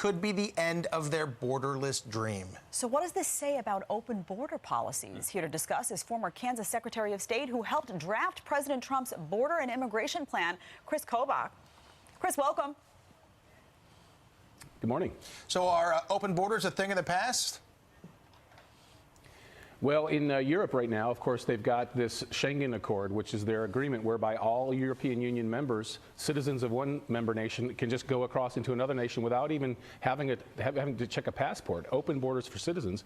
could be the end of their borderless dream. So what does this say about open border policies? Here to discuss is former Kansas Secretary of State who helped draft President Trump's border and immigration plan, Kris Kobach. Kris, welcome. Good morning. So are open borders a thing of the past? Well, in Europe right now, of course, they've got this Schengen Accord, which is their agreement whereby all European Union members, citizens of one member nation, can just go across into another nation without even having to check a passport. Open borders for citizens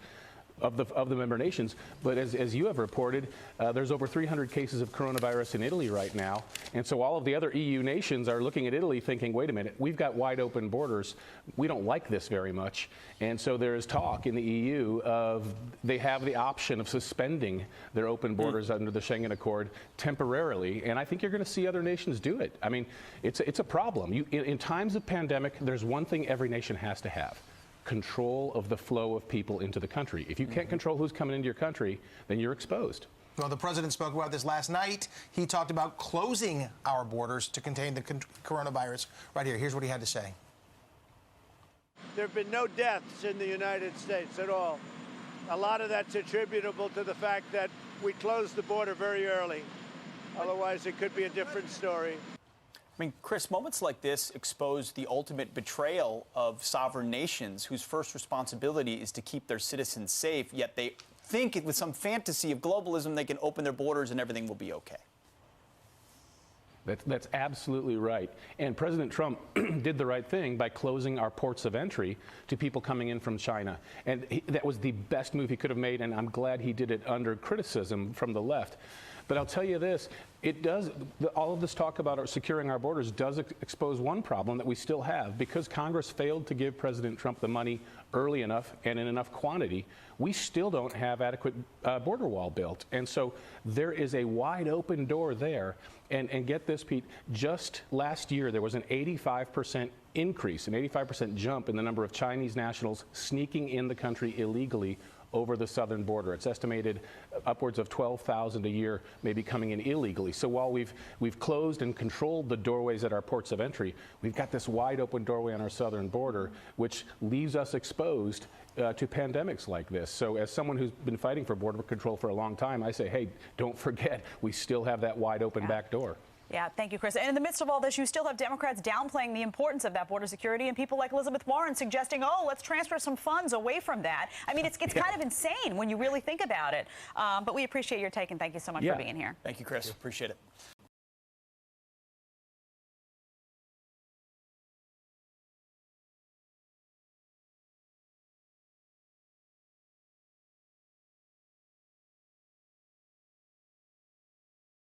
of the member nations. But as you have reported, there's over 300 cases of coronavirus in Italy right now. And so all of the other EU nations are looking at Italy thinking, wait a minute, we've got wide open borders. We don't like this very much. And so there is talk in the EU of they have the option of suspending their open borders under the Schengen Accord temporarily. And I think you're going to see other nations do it. I mean, it's a problem. In times of pandemic, there's one thing every nation has to have: control of the flow of people into the country. If you can't control who's coming into your country, then you're exposed. Well, the president spoke about this last night. He talked about closing our borders to contain the coronavirus. Right here, here's what he had to say. There have been no deaths in the United States at all. A lot of that's attributable to the fact that we closed the border very early. Otherwise, it could be a different story. I mean, Kris, moments like this expose the ultimate betrayal of sovereign nations whose first responsibility is to keep their citizens safe, yet they think with some fantasy of globalism they can open their borders and everything will be okay. That's absolutely right. And President Trump did the right thing by closing our ports of entry to people coming in from China. And that was the best move he could have made, and I'm glad he did it under criticism from the left. But I'll tell you this, all of this talk about securing our borders does expose one problem that we still have. Because Congress failed to give President Trump the money early enough and in enough quantity, we still don't have adequate border wall built. And so there is a wide open door there. And get this, Pete, just last year there was an 85% increase, an 85% jump in the number of Chinese nationals sneaking in the country illegally over the southern border. It's estimated upwards of 12,000 a year maybe coming in illegally. So while we've closed and controlled the doorways at our ports of entry, we've got this wide open doorway on our southern border, which leaves us exposed to pandemics like this. So as someone who's been fighting for border control for a long time, I say, hey, don't forget, we still have that wide open back door. Yeah, thank you, Kris. And in the midst of all this, you still have Democrats downplaying the importance of that border security and people like Elizabeth Warren suggesting, oh, let's transfer some funds away from that. I mean, it's kind of insane when you really think about it. But we appreciate your take, and thank you so much for being here. Thank you, Kris. Appreciate it.